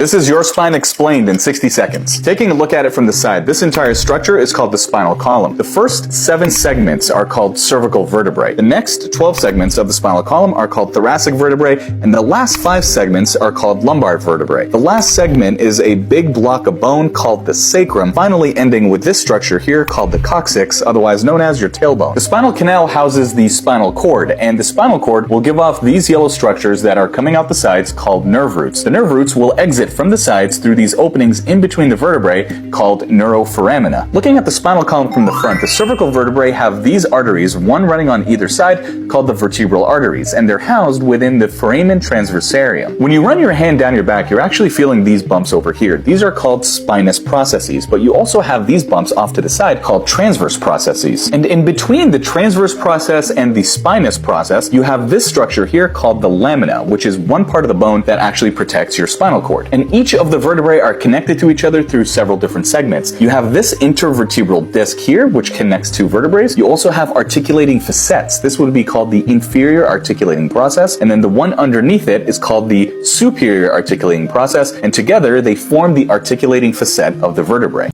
This is your spine explained in 60 seconds. Taking a look at it from the side, this entire structure is called the spinal column. The first 7 segments are called cervical vertebrae. The next 12 segments of the spinal column are called thoracic vertebrae, and the last 5 segments are called lumbar vertebrae. The last segment is a big block of bone called the sacrum, finally ending with this structure here called the coccyx, otherwise known as your tailbone. The spinal canal houses the spinal cord, and the spinal cord will give off these yellow structures that are coming out the sides called nerve roots. The nerve roots will exit from the sides through these openings in between the vertebrae called neuroforamina. Looking at the spinal column from the front, the cervical vertebrae have these arteries, one running on either side, called the vertebral arteries, and they're housed within the foramen transversarium. When you run your hand down your back, you're actually feeling these bumps over here. These are called spinous processes, but you also have these bumps off to the side called transverse processes. And in between the transverse process and the spinous process, you have this structure here called the lamina, which is one part of the bone that actually protects your spinal cord. And each of the vertebrae are connected to each other through several different segments. You have this intervertebral disc here, which connects 2 vertebrae. You also have articulating facets. This would be called the inferior articulating process, and then the one underneath it is called the superior articulating process, and together they form the articulating facet of the vertebrae.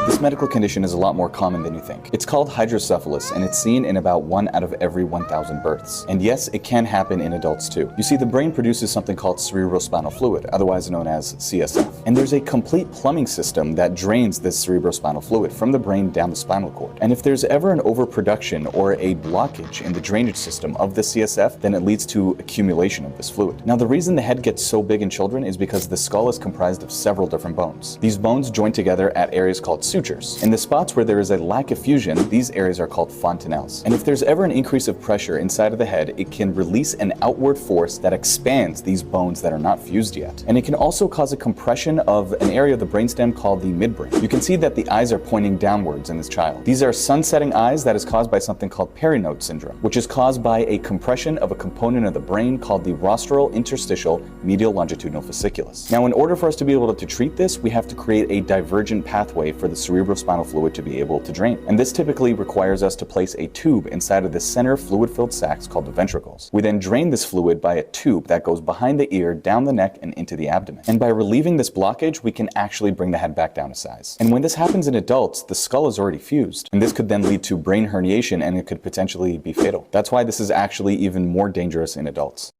This medical condition is a lot more common than you think. It's called hydrocephalus, and it's seen in about 1 out of every 1,000 births. And yes, it can happen in adults too. You see, the brain produces something called cerebrospinal fluid, otherwise known as CSF. And there's a complete plumbing system that drains this cerebrospinal fluid from the brain down the spinal cord. And if there's ever an overproduction or a blockage in the drainage system of the CSF, then it leads to accumulation of this fluid. Now, the reason the head gets so big in children is because the skull is comprised of several different bones. These bones join together at areas called sutures. In the spots where there is a lack of fusion, these areas are called fontanelles. And if there's ever an increase of pressure inside of the head, it can release an outward force that expands these bones that are not fused yet. And it can also cause a compression of an area of the brainstem called the midbrain. You can see that the eyes are pointing downwards in this child. These are sun-setting eyes that is caused by something called perinote syndrome, which is caused by a compression of a component of the brain called the rostral interstitial medial longitudinal fasciculus. Now, in order for us to be able to treat this, we have to create a divergent pathway for the cerebrospinal fluid to be able to drain. And this typically requires us to place a tube inside of the center fluid-filled sacs called the ventricles. We then drain this fluid by a tube that goes behind the ear, down the neck, and into the abdomen. And by relieving this blockage, we can actually bring the head back down to size. And when this happens in adults, the skull is already fused. And this could then lead to brain herniation, and it could potentially be fatal. That's why this is actually even more dangerous in adults.